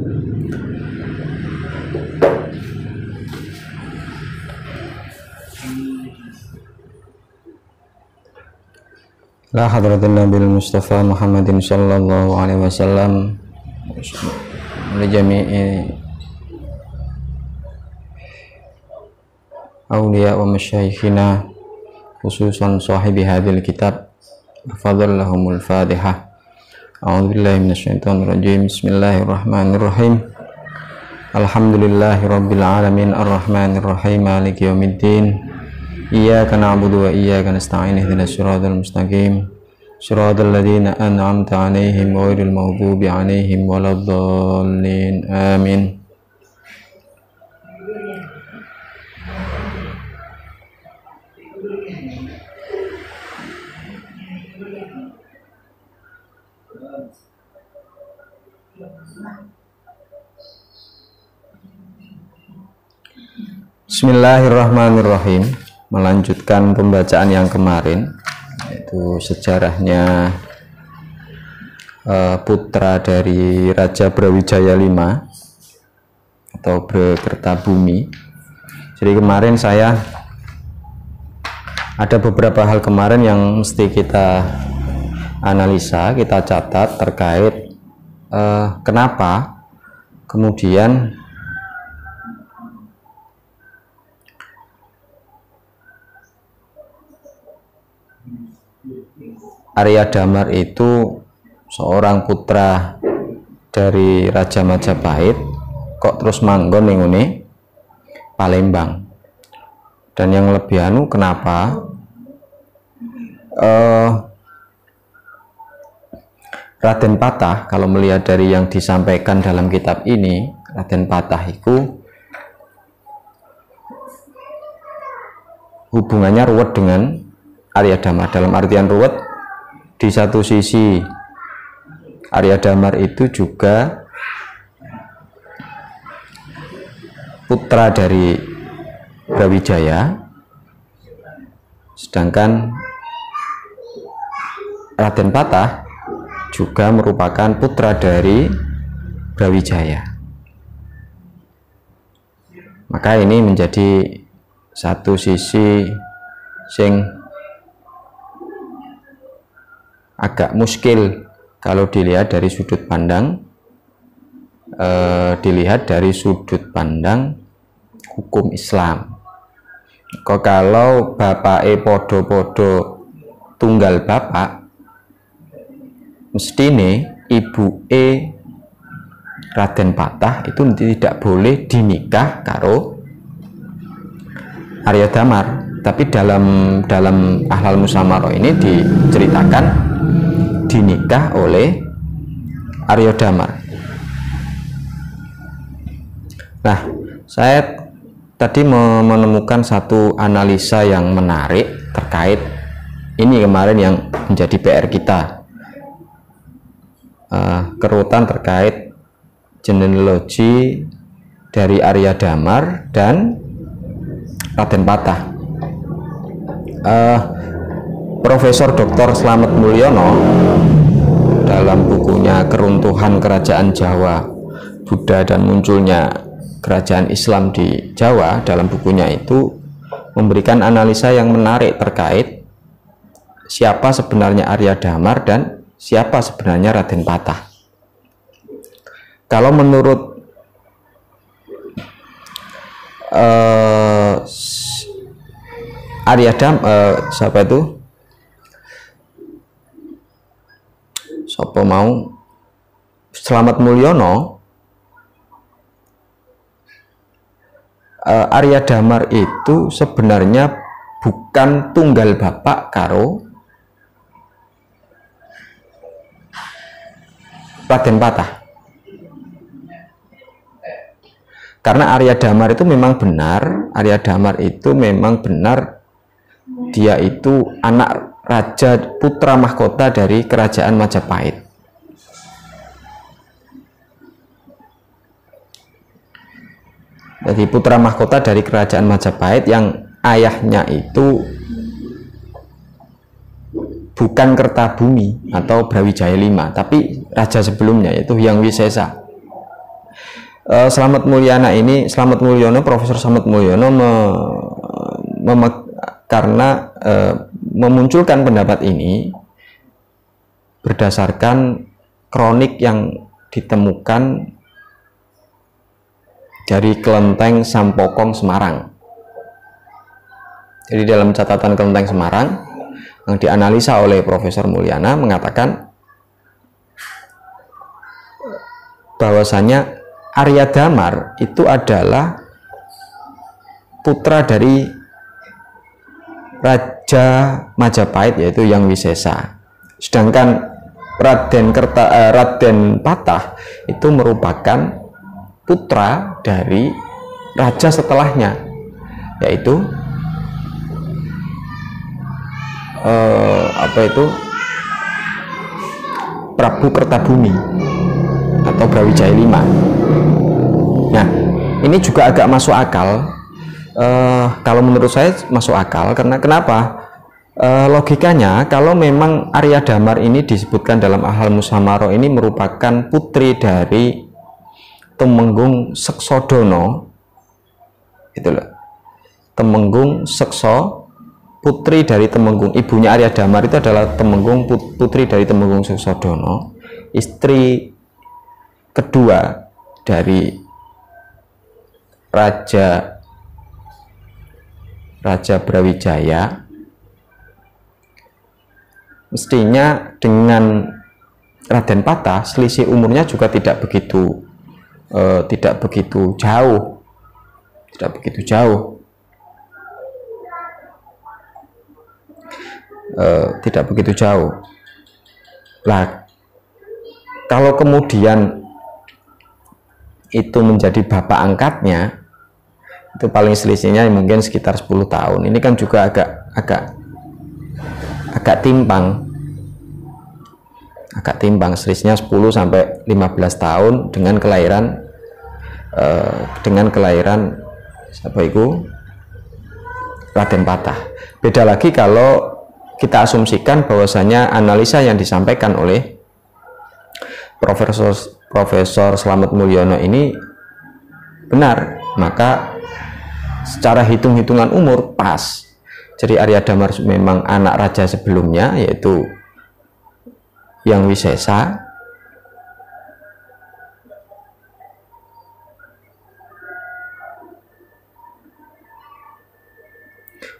La hadratin Nabil Mustafa Muhammadin sallallahu alaihi wasallam li jami'i awliya wa masyayikhina khususan sahibi hadhil kitab fadallahumul fatihah. A'udzu billahi minasyaitonir rajim. Bismillahirrahmanirrahim. Alhamdulillahi rabbil alamin arrahmanir rahim maliki yaumiddin. Iyyaka na'budu wa iyyaka nasta'in ihdinas siratal mustaqim siratal ladzina an'amta 'alaihim ghairil maghdubi 'alaihim waladdallin amin. Bismillahirrahmanirrahim. Melanjutkan pembacaan yang kemarin, yaitu sejarahnya putra dari Raja Brawijaya V atau Brakertabumi. Jadi kemarin saya ada beberapa hal kemarin yang mesti kita analisa, kita catat terkait kenapa kemudian Arya Damar itu seorang putra dari Raja Majapahit kok terus manggon ning ngene Palembang. Dan yang lebih kenapa Raden Patah, kalau melihat dari yang disampaikan dalam kitab ini, Raden Patah itu hubungannya ruwet dengan Arya Damar. Dalam artian ruwet, di satu sisi Arya Damar itu juga putra dari Brawijaya, sedangkan Raden Patah juga merupakan putra dari Brawijaya. Maka ini menjadi satu sisi sing agak muskil kalau dilihat dari sudut pandang hukum Islam. Kok kalau bapake podo-podo tunggal bapak, mestine ibuke Raden Patah itu tidak boleh dinikah karo Arya Damar. Tapi dalam Ahlal Musamarah ini diceritakan dinikah oleh Arya Damar. Nah, saya tadi menemukan satu analisa yang menarik terkait ini kemarin yang menjadi PR kita, kerutan terkait genealogi dari Arya Damar dan Raden Patah. Profesor Dr. Slamet Mulyono dalam bukunya Keruntuhan Kerajaan Jawa, Buddha dan Munculnya Kerajaan Islam di Jawa, dalam bukunya itu memberikan analisa yang menarik terkait siapa sebenarnya Arya Damar dan siapa sebenarnya Raden Patah. Kalau menurut Arya Damar, siapa itu? Sopo mau Slamet Mulyono, Arya Damar itu sebenarnya bukan tunggal bapak karo Raden Patah. Karena Arya Damar itu memang benar, dia itu anak raja, putra mahkota dari kerajaan Majapahit. Jadi putra mahkota dari kerajaan Majapahit yang ayahnya itu bukan Kertabumi atau Brawijaya V, tapi raja sebelumnya yaitu Hyang Wisesa. Slamet Mulyono, Profesor Slamet Mulyono karena memunculkan pendapat ini berdasarkan kronik yang ditemukan dari Kelenteng Sampokong Semarang. Jadi dalam catatan Kelenteng Semarang yang dianalisa oleh Profesor Mulyana mengatakan bahwasanya Arya Damar itu adalah putra dari Raja Majapahit, yaitu Yang Wisesa. Sedangkan Raden Patah itu merupakan putra dari raja setelahnya, yaitu Prabu Kertabumi atau Brawijaya V. Nah, ini juga agak masuk akal. Kalau menurut saya masuk akal, karena kenapa? Logikanya, kalau memang Arya Damar ini disebutkan dalam Ahal Musamaro ini merupakan putri dari Temenggung Seksodono, itu loh. Temenggung Sekso, putri dari Temenggung, ibunya Arya Damar itu adalah Temenggung, putri dari Temenggung Seksodono, istri kedua dari Raja Brawijaya. Mestinya dengan Raden Patah selisih umurnya juga tidak begitu jauh. Lah, kalau kemudian itu menjadi bapak angkatnya, itu paling selisihnya mungkin sekitar 10 tahun. Ini kan juga agak timpang, selisihnya 10 sampai 15 tahun dengan kelahiran siapa itu? Raden Patah. Beda lagi kalau kita asumsikan bahwasanya analisa yang disampaikan oleh Profesor Slamet Mulyono ini benar, maka secara hitung-hitungan umur pas. Jadi Arya Damar memang anak raja sebelumnya, yaitu Yang Wisesa,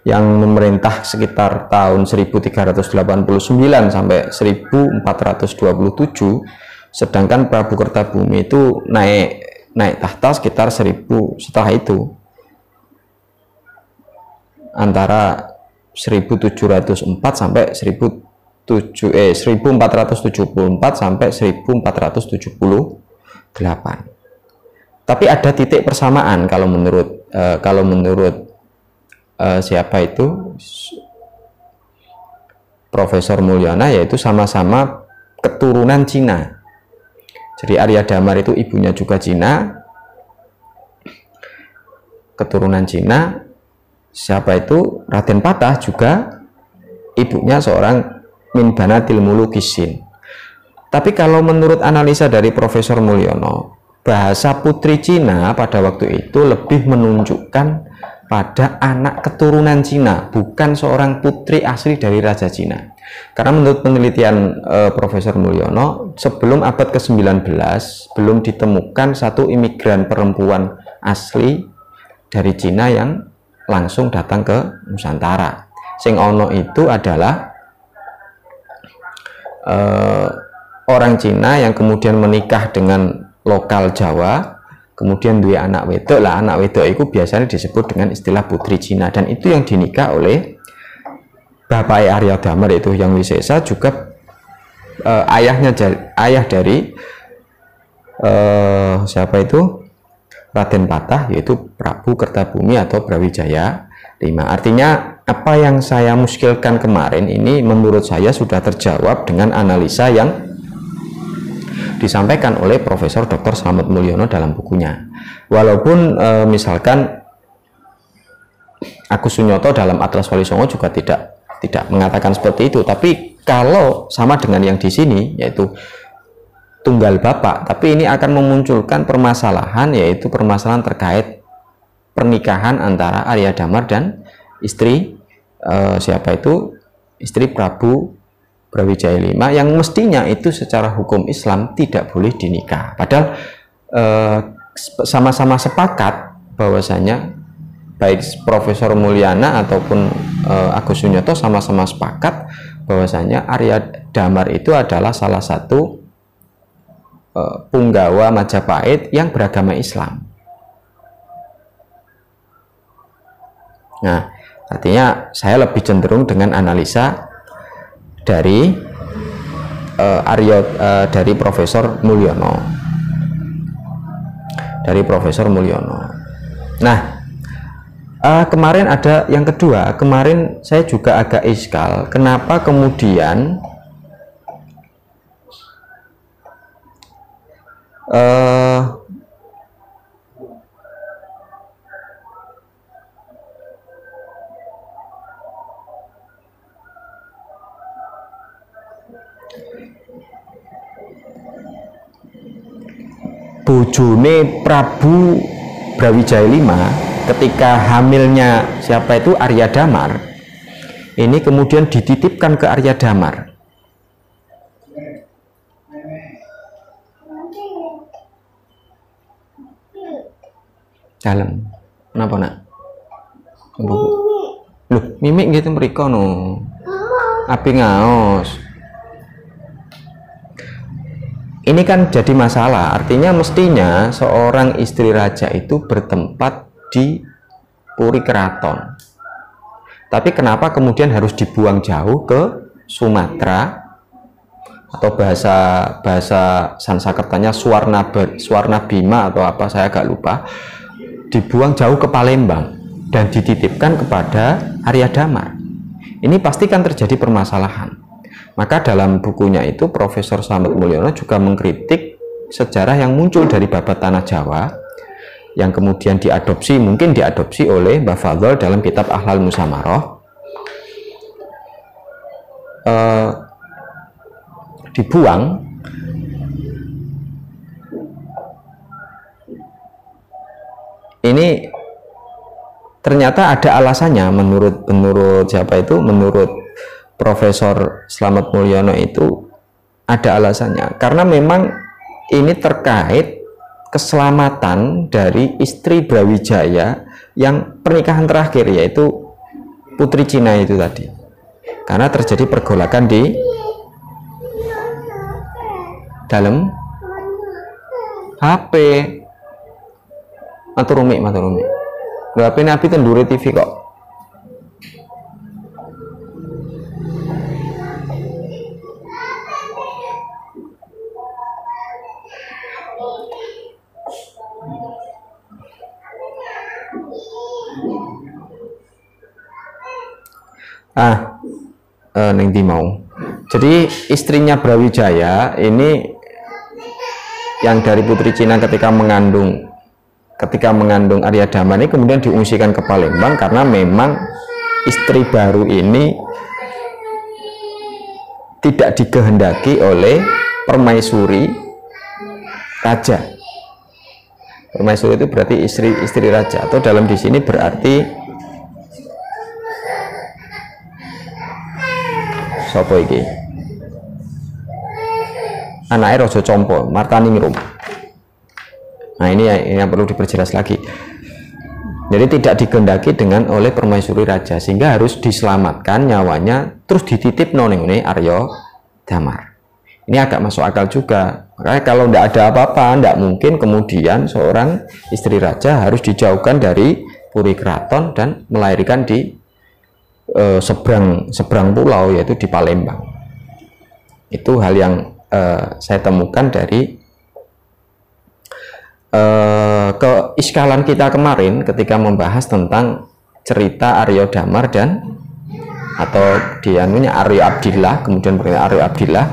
yang memerintah sekitar tahun 1389 sampai 1427, sedangkan Prabu Kertabumi itu naik tahta sekitar 1000 setelah itu, antara 1704 sampai 1474 sampai 1478. Tapi ada titik persamaan kalau menurut siapa itu Profesor Mulyana, yaitu sama-sama keturunan Cina. Jadi Arya Damar itu ibunya juga Cina, keturunan Cina. Siapa itu? Raden Patah juga ibunya seorang min banatil mulukisin. Tapi kalau menurut analisa dari Profesor Mulyono, bahasa putri Cina pada waktu itu lebih menunjukkan pada anak keturunan Cina, bukan seorang putri asli dari Raja Cina. Karena menurut penelitian Profesor Mulyono, sebelum abad ke-19 belum ditemukan satu imigran perempuan asli dari Cina yang langsung datang ke Nusantara. Sing ono itu adalah orang Cina yang kemudian menikah dengan lokal Jawa, kemudian dua anak wedok. Lah, anak wedok itu biasanya disebut dengan istilah putri Cina, dan itu yang dinikah oleh bapak Arya Damar, itu Yang Wisesa, juga ayah dari siapa itu? Raden Patah, yaitu Prabu Kertabumi atau Brawijaya V. Artinya apa yang saya muskilkan kemarin ini menurut saya sudah terjawab dengan analisa yang disampaikan oleh Profesor Dr. Slamet Mulyono dalam bukunya. Walaupun misalkan Agus Sunyoto dalam Atlas Wali Songo juga tidak mengatakan seperti itu, tapi kalau sama dengan yang di sini, yaitu tunggal bapak, tapi ini akan memunculkan permasalahan, yaitu permasalahan terkait pernikahan antara Arya Damar dan istri siapa itu, istri Prabu Brawijaya V, yang mestinya itu secara hukum Islam tidak boleh dinikah. Padahal sama-sama sepakat bahwasanya baik Profesor Mulyana ataupun Agus Sunyoto sama-sama sepakat bahwasanya Arya Damar itu adalah salah satu punggawa Majapahit yang beragama Islam. Nah, artinya saya lebih cenderung dengan analisa dari dari Profesor Mulyono. Nah, kemarin ada yang kedua. Kemarin saya juga agak iskal, kenapa kemudian bojone Prabu Brawijaya V ketika hamilnya siapa itu Arya Damar ini kemudian dititipkan ke Arya Damar. Dalam kenapa nak? Loh, mimik gitu mereka no. Api ngaos. Ini kan jadi masalah. Artinya mestinya seorang istri raja itu bertempat di Puri Keraton. Tapi kenapa kemudian harus dibuang jauh ke Sumatera, atau bahasa Sansekertanya Swarna Bima atau apa, saya agak lupa, dibuang jauh ke Palembang dan dititipkan kepada Arya Damar. Ini pasti kan terjadi permasalahan. Maka dalam bukunya itu Profesor Slamet Mulyono juga mengkritik sejarah yang muncul dari babat tanah Jawa yang kemudian mungkin diadopsi oleh Mbah Fadl dalam kitab Ahlal Musamaroh, dibuang ini ternyata ada alasannya menurut siapa itu, menurut Profesor Slamet Mulyono itu ada alasannya, karena memang ini terkait keselamatan dari istri Brawijaya yang pernikahan terakhir, yaitu Putri Cina itu tadi, karena terjadi pergolakan di dalam HP. Maturumi HP Nabi Tenduri TV kok. Neng mau. Jadi istrinya Brawijaya ini yang dari Putri Cina ketika mengandung Arya Damar ini kemudian diungsikan ke Palembang karena memang istri baru ini tidak dikehendaki oleh permaisuri raja. Permaisuri itu berarti istri raja, atau dalam di sini berarti sopo iki? Anaknya Raja Compo, Martaningrum. Nah ini yang perlu diperjelas lagi. Jadi tidak dikehendaki oleh permaisuri raja, sehingga harus diselamatkan nyawanya, terus dititip noneng Arya Damar. Ini agak masuk akal juga. Makanya kalau tidak ada apa-apa, tidak mungkin kemudian seorang istri raja harus dijauhkan dari Puri Keraton dan melahirkan di seberang pulau, yaitu di Palembang. Itu hal yang saya temukan dari keiskalan kita kemarin ketika membahas tentang cerita Arya Damar atau Arya Abdillah, kemudian Arya Abdillah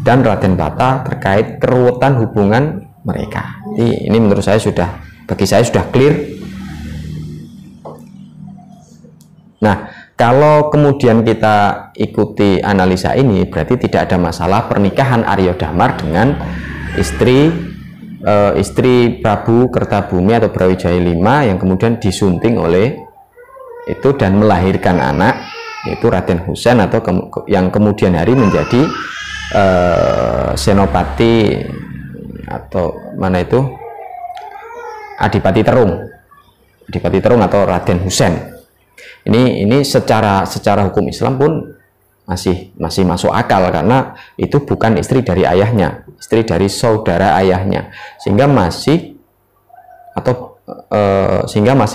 dan Raden Bata terkait keruwetan hubungan mereka. Jadi, ini menurut saya bagi saya sudah clear. Nah, kalau kemudian kita ikuti analisa ini, berarti tidak ada masalah pernikahan Arya Damar dengan istri Prabu Kertabumi atau Brawijaya V yang kemudian disunting oleh itu dan melahirkan anak, yaitu Raden Husein, atau yang kemudian hari menjadi Senopati atau mana itu Adipati Terung atau Raden Husein. Ini secara hukum Islam pun masih masuk akal, karena itu bukan istri dari ayahnya, istri dari saudara ayahnya, sehingga masih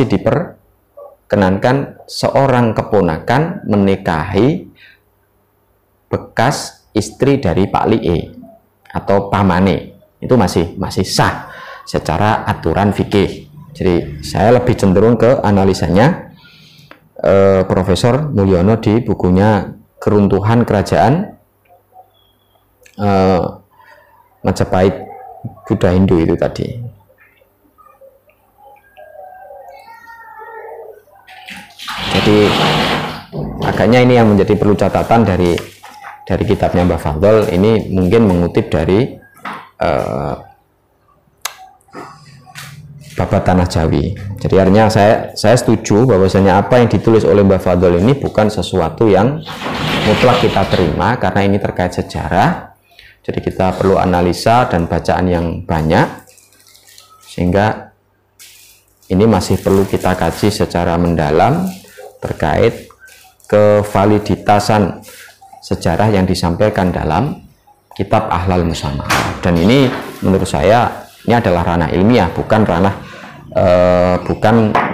diperkenankan seorang keponakan menikahi bekas istri dari Pak Lie atau pamane. Itu masih sah secara aturan fikih. Jadi saya lebih cenderung ke analisanya Profesor Mulyono di bukunya Keruntuhan Kerajaan Majapahit Buddha Hindu itu tadi. Jadi agaknya ini yang menjadi perlu catatan dari kitabnya Mbah Fadl. Ini mungkin mengutip dari Babat Tanah Jawi. Jadi artinya saya setuju bahwasanya apa yang ditulis oleh Mbah Fadl ini bukan sesuatu yang mutlak kita terima, karena ini terkait sejarah. Jadi kita perlu analisa dan bacaan yang banyak, sehingga ini masih perlu kita kaji secara mendalam terkait kevaliditasan sejarah yang disampaikan dalam kitab Ahlal Musamahah. Dan ini menurut saya ini adalah ranah ilmiah, bukan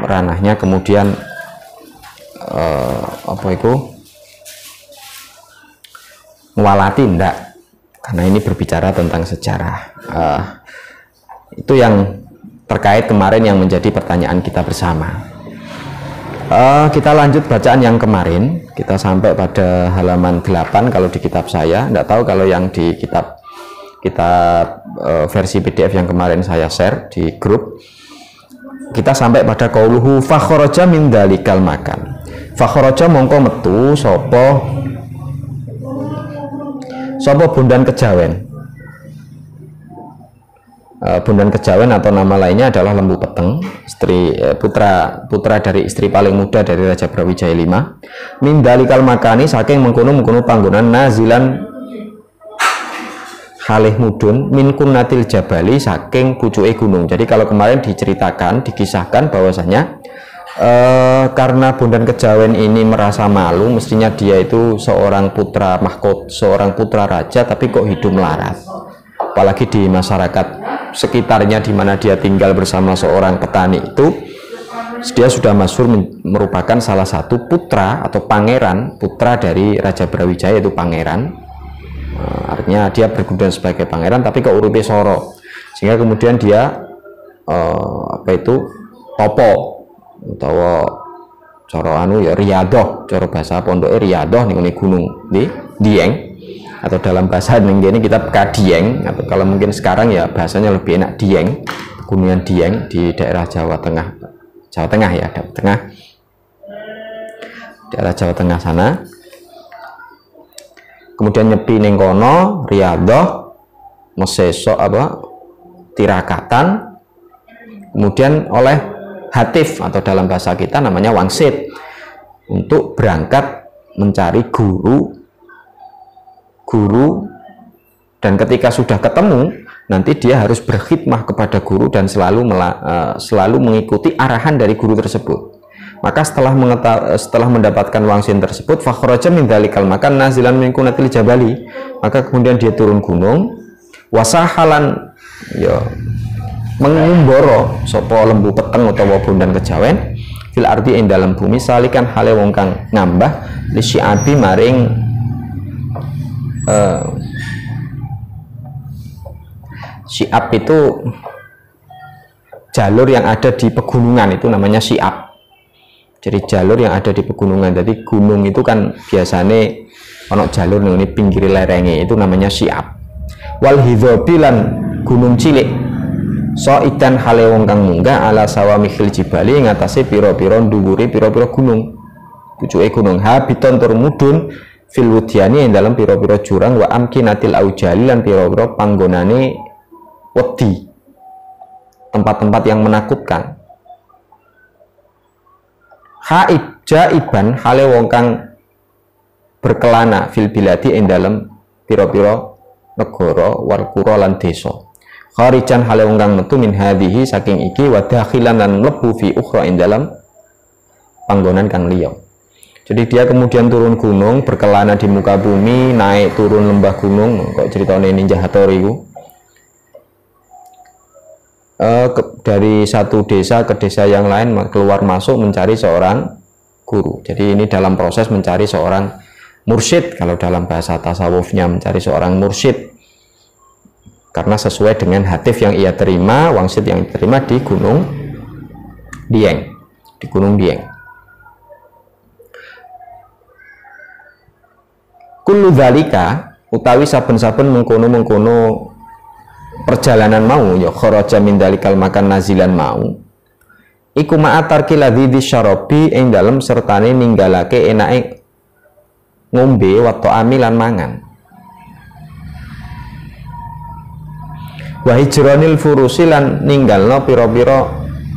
ranahnya kemudian ngwalati, enggak, karena ini berbicara tentang sejarah. Itu yang terkait kemarin yang menjadi pertanyaan kita bersama. Kita lanjut bacaan yang kemarin, kita sampai pada halaman 8 kalau di kitab saya, enggak tahu kalau yang di kitab versi PDF yang kemarin saya share di grup. Kita sampai pada qauluhu fakharaja min dalikal makan. Fakharaja mongko metu sapa Bondan Kejawen. Bondan Kejawen atau nama lainnya adalah Lembu Peteng, putra dari istri paling muda dari Raja Brawijaya V. Min dalikal makani, saking mengkono panggonan nazilan halih mudun min kunnatil jabali, saking pucuke gunung. Jadi kalau kemarin dikisahkan bahwasanya karena Bondan Kejawen ini merasa malu, mestinya dia itu seorang putra mahkota, seorang putra raja, tapi kok hidup melarat. Apalagi di masyarakat sekitarnya di mana dia tinggal bersama seorang petani itu, dia sudah masyhur merupakan salah satu putra atau pangeran, putra dari Raja Brawijaya, itu pangeran. Artinya dia berkedudukan sebagai pangeran tapi kok uripe soro, sehingga kemudian dia topo utawa cara riyadoh, cara bahasa pondoke riyadoh ning gunung di Dieng, atau dalam bahasa ning kene kita Kadieng, atau kalau mungkin sekarang ya bahasanya lebih enak Dieng, Gunungan Dieng di daerah Jawa Tengah ya, daerah Jawa Tengah sana. Kemudian nyepi ning kono riyadoh mesesok tirakatan, kemudian oleh hatif atau dalam bahasa kita namanya wangsit, untuk berangkat mencari guru, dan ketika sudah ketemu nanti dia harus berkhidmah kepada guru dan selalu mengikuti arahan dari guru tersebut. Maka setelah mendapatkan wangsit tersebut, fakhraja min dalikal makan nazilan min kunatil jabali, maka kemudian dia turun gunung, wasahalan mengumboro sapa Lembu Peteng utawa Bondan Kejawen fil ardi ing dalam bumi, salikan hale wong kang ngambah li syi'abi maring syi'ab itu jalur yang ada di pegunungan, itu namanya syi'ab. Jadi jalur yang ada di pegunungan. Jadi gunung itu kan biasanya ono jalur nih pinggir lerenge, itu namanya syi'ab. Wal hidzobilan gunung cilik, so idan hale wong kang munggah ala sawamihil jibali, ngatasi piro-piro ndhuwure piro-piro gunung, pucuke gunung, habiton tur mudun fil wudyani, yang dalam piro-piro jurang, wa amkinatil aujali, lan piro-piro panggonane wedi, tempat-tempat yang menakutkan. Haib jaiban hale wong kang berkelana fil biladi ing dalem pira-pira negara wal qura lan desa. Kharijan hale wong kang metu min hadhihi saking iki wa dakhilan lan mlebu fi ukhra ing dalem panggonan kang liya. Jadi dia kemudian turun gunung, berkelana di muka bumi, naik turun lembah gunung, kok ceritanya Ninja Hattori itu. Dari satu desa ke desa yang lain, keluar masuk mencari seorang guru. Jadi ini dalam proses mencari seorang mursyid, kalau dalam bahasa tasawufnya mencari seorang mursyid, karena sesuai dengan hadis yang ia terima, wangsit yang diterima di Gunung Dieng, di Gunung Dieng. Kullu dzalika utawi saben-saben mengkono-mengkono perjalanan mau ya kharaja min dalikal makan nazilan mau iku ma'atarki ladzi syarabi ing dalem sertane ninggalake enake ngombe wa ta'ami lan mangan wa hijranil furusi lan ninggalno pira-pira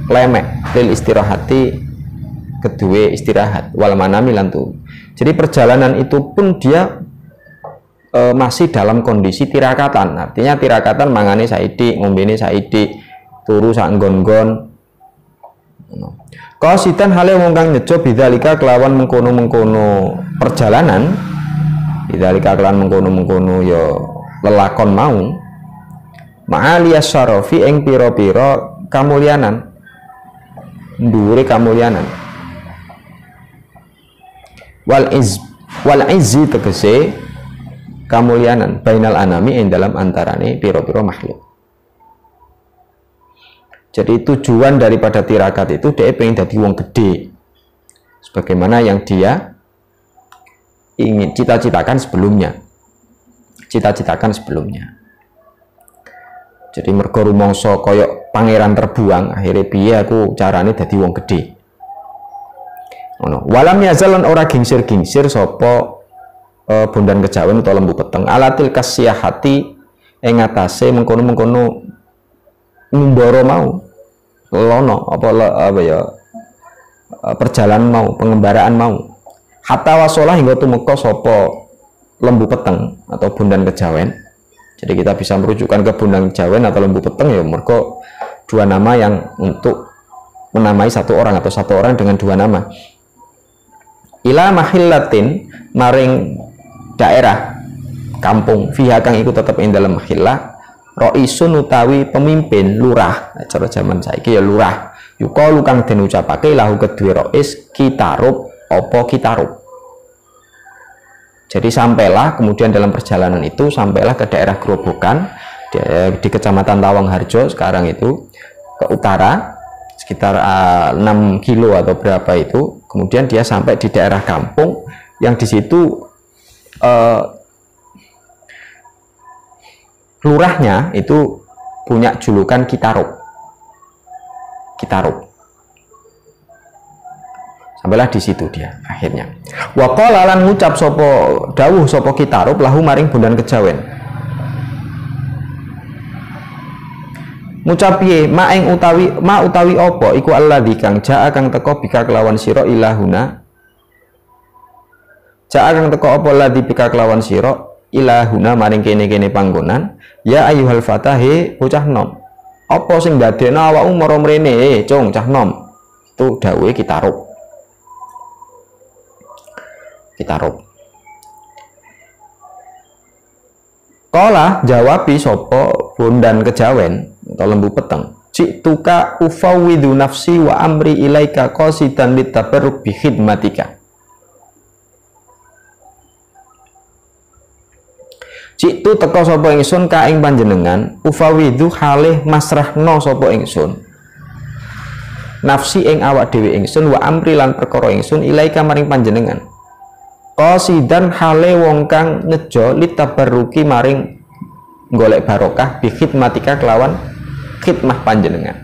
lemek lil istirahati kedue istirahat wal manami lan tu. Jadi perjalanan itu pun dia masih dalam kondisi tirakatan, artinya tirakatan mangane saidi, ngombene saidi, turu sak nggon-nggon. Qasidan hale wong kang nyejo bidzalika kelawan mengkono-mengkono perjalanan, bidzalika kelawan mengkono-mengkono ya lelakon mau. Ma'aliyas syarafi ing pira-pira kamulyanan, dhuwure kamulyanan. Wal izzi tegese kamulyanan bainal anami ing dalam antarane pira-pira makhluk. Jadi tujuan daripada tirakat itu dia pengen jadi wong gede, sebagaimana yang dia ingin cita-citakan sebelumnya. Jadi mergo rumangsa koyok pangeran terbuang, akhirnya piye aku carane dadi wong gede. Ngono. Walam yazalan ora gingsir-gingsir sapa bondan kejawen atau lembu peteng alatil kasyahati ing atase mengkono-mengkono ngumbara mau lono apa ya perjalanan mau pengembaraan mau hatta wasolah hingga tumeka sapa lembu peteng atau bondan kejawen. Jadi kita bisa merujukkan ke bondan kejawen atau lembu peteng ya mergo dua nama yang untuk menamai satu orang atau satu orang dengan dua nama. Ila mahillatin maring daerah kampung fiha kang iku tetep ing dalem mahillah raisun utawi pemimpin lurah cara jaman saiki ya lurah yuqalu kang den ucapake lahu kedue rais kitarub apa kitarub. Jadi sampailah kemudian dalam perjalanan itu sampailah ke daerah Grobogan di Kecamatan Tawangharjo sekarang itu ke utara sekitar 6 kilo atau berapa itu, kemudian dia sampai di daerah kampung yang di situ lurahnya itu punya julukan Kitarub. Sampailah di situ dia akhirnya. Wa qala lan ngucap sapa dawuh sapa Kitarub lahu maring bondan kejawen. Ngucap piye ma utawi apa iku alladzi kang jaa kang teka bika kelawan sira ilahuna. Jaa kang teka apa ladzi bika kelawan sira ilahuna maring kene-kene panggonan ya ayyuhal fatahe bocah nom. Apa sing ndadekno awakmu mara mrene cung cah nom. Itu dawuhe Kitarub. Kala jawabi sapa bondan kejawen atau lembu peteng cituka ufawwidu nafsi wa amri ilaika qasidan litabarruk bi khidmatika. Citu teka sapa ingsun ka ing panjenengan ufawwidu halih masrahno sapa ingsun nafsi ing awak dhewe ingsun wa amri lan perkara ingsun ilaika maring panjenengan qasidan hale wong kang nejo litabarruki maring golek barokah bi khidmatika kelawan khidmah panjenengan.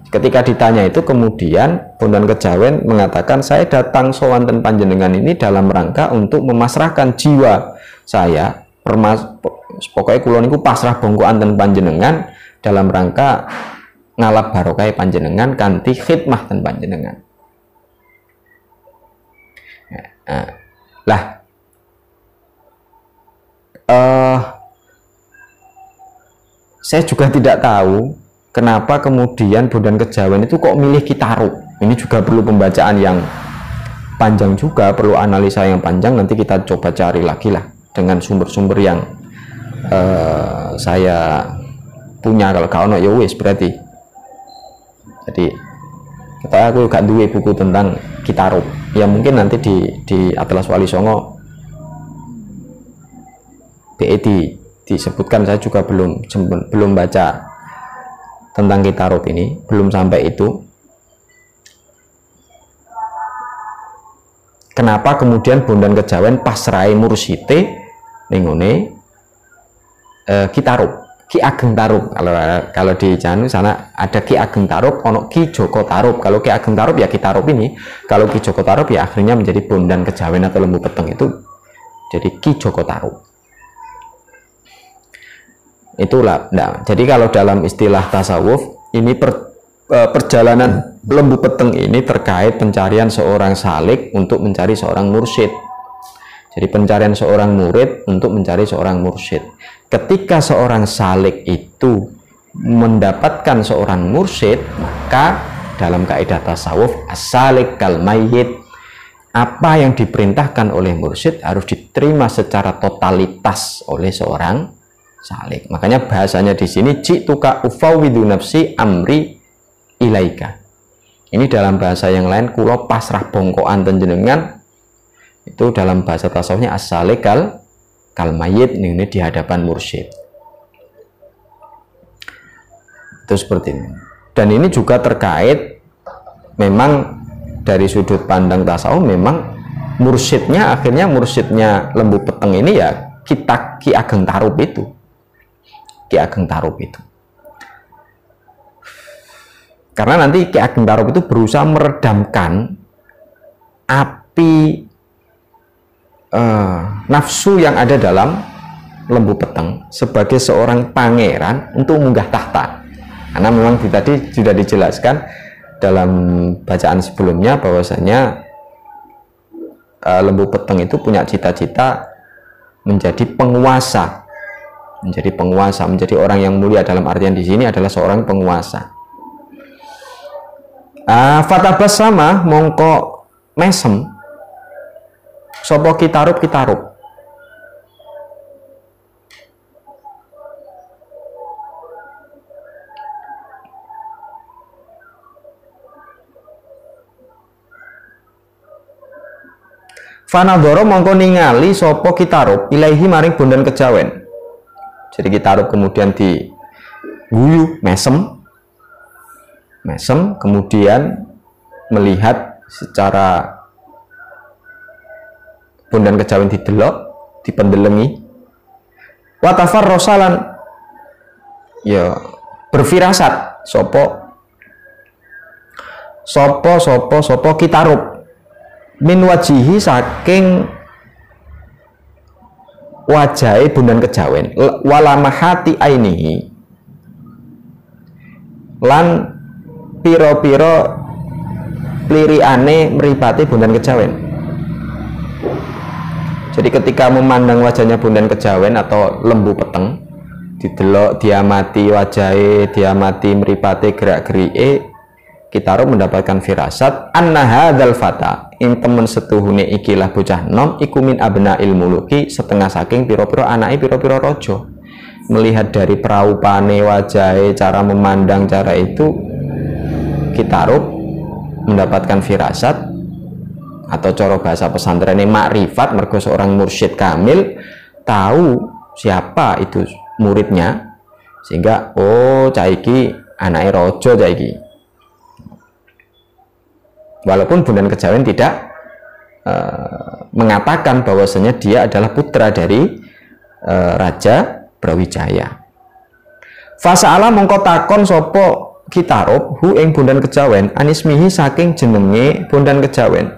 Ketika ditanya itu kemudian bondan kejawen mengatakan saya datang sowanten panjenengan ini dalam rangka untuk memasrahkan jiwa saya pokoknya kula niku pasrah bongko anten panjenengan dalam rangka ngalap barokah panjenengan kanthi khidmah ten panjenengan. Lah saya juga tidak tahu kenapa kemudian Bondan Kejawen itu kok milih Kitaruk. Ini juga perlu pembacaan yang panjang juga, perlu analisa yang panjang. Nanti kita coba cari lagi lah dengan sumber-sumber yang saya punya. Kalau kau no ya wis berarti. Jadi aku gak duwe buku tentang Kitaruk. Ya mungkin nanti di Atlas Wali Songo BED disebutkan. Saya juga belum baca tentang Kitaruk ini, belum sampai itu. Kenapa kemudian Bondan Kejawen pasrai mursite nengone Kitaruk, Ki Ageng Tarub. Kalau di Janu sana ada Ki Ageng Tarub, ono Ki Joko Tarub. Kalau Ki Ageng Tarub ya Kitarub ini, kalau Ki Joko Tarub ya akhirnya menjadi Bondan Kejawen atau Lembu Peteng, itu jadi Ki Joko Tarub. Itulah. Nah, jadi kalau dalam istilah tasawuf ini perjalanan Lembu Peteng ini terkait pencarian seorang salik untuk mencari seorang mursyid. Jadi pencarian seorang murid untuk mencari seorang mursyid. Ketika seorang salik itu mendapatkan seorang mursyid, maka dalam kaidah tasawuf as-salik kal mayyit, apa yang diperintahkan oleh mursyid harus diterima secara totalitas oleh seorang salik. Makanya bahasanya di sini ji'tuka ufawwidu nafsi amri ilaika. Ini dalam bahasa yang lain kula pasrah bongkoan panjenengan. Itu dalam bahasa tasawufnya as-salik kal mayyit, ini di hadapan mursyid. Itu seperti ini. Dan ini juga terkait memang dari sudut pandang tasawuf, memang mursyidnya akhirnya mursyidnya Lembu Peteng ini ya Ki Ageng Tarub itu. Ki Ageng Tarub itu. Karena nanti Ki Ageng Tarub itu berusaha meredamkan api nafsu yang ada dalam Lembu Peteng sebagai seorang pangeran untuk munggah tahta. Karena memang tadi sudah dijelaskan dalam bacaan sebelumnya bahwasanya Lembu Peteng itu punya cita-cita menjadi penguasa, menjadi orang yang mulia. Dalam artian di sini adalah seorang penguasa. Fatabas sama mongko mesem sopo Kitarub. Fanadoro mongko ningali sopo Kitarub ilaihi maring Bondan Kejawen. Jadi Kitarub kemudian diguyu mesem, kemudian melihat secara Bondan Kejawen didelok, dipendelengi. Watafar rosalan ya berfirasat sopo Kitarub min wajihi saking wajahe Bondan Kejawen walamahati ainihi lan piro-piro pliriane mripate Bondan Kejawen. Jadi ketika memandang wajahnya Bondan Kejawen atau Lembu Peteng, didelok, diamati wajahe, diamati mripate gerak-gerike, Kitarub mendapatkan firasat anna hadzal fata ing temen setuhune ikilah bocah nom iku min abnail muluki, setengah saking pira-pira anake pira-pira raja. Melihat dari praupane wajahe, cara memandang, cara itu Kitarub mendapatkan firasat atau cara bahasa pesantren ini makrifat, mergo seorang mursyid kamil tahu siapa itu muridnya, sehingga caiki anake raja caiki. Walaupun Bondan Kejawen tidak mengatakan bahwasanya dia adalah putra dari Raja Brawijaya. Fasa'ala mongko takon sopo Kitarub hu ing Bondan Kejawen anismihi saking jenenge Bondan Kejawen,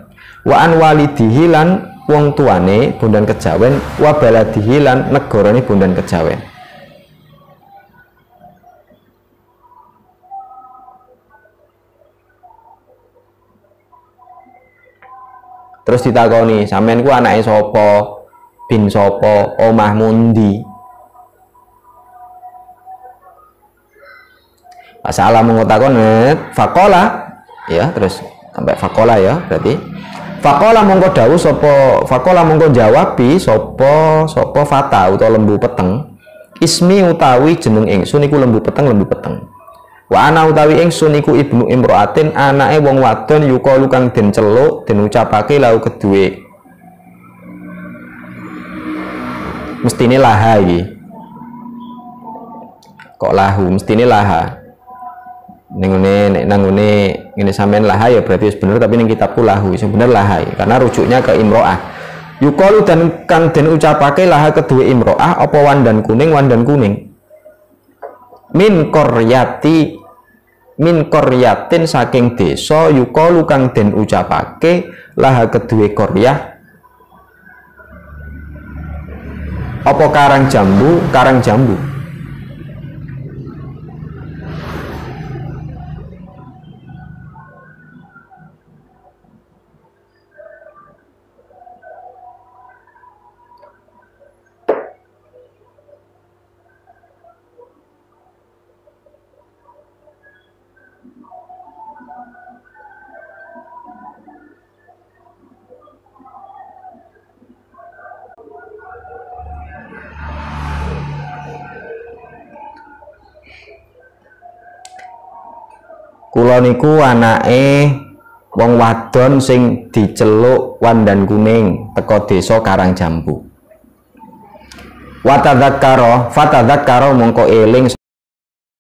wa an walidihi lan wong tuane Bondan Kejawen, wa baladihi lan negarane Bondan Kejawen. Terus ditakoni, sampean ku anake sapa? Bin sapa? Omah mundi? Masalah mengotakon fakola, ya terus sampai fakola ya berarti. Fakola mongko dawuh sapa? Fakola mongko jawabi sapa fata utawa lembu peteng. Ismi utawi jeneng ingsun iku lembu peteng. Wa ana utawi ingsun iku ibnu imroatin anake wong wadon yukalu kang den celuk den ucapake lau kedue. Mestine laha iki. Kok lahu mestine laha. Nangune ngene sampean laha ya berarti bener, tapi ning kitabku lahu sebenarnya laha karena rujuknya ke imroah. Yukalu dan kang den ucapake laha kedue imroah apa wandan kuning. Min koryatin saking desa yukalu kang den ucapake laha kedue koryah apa karang jambu. Kula niku anake wong wadon sing diceluk Wandan Kuning teko desa Karangjambu. Fatadzakaro mongko eling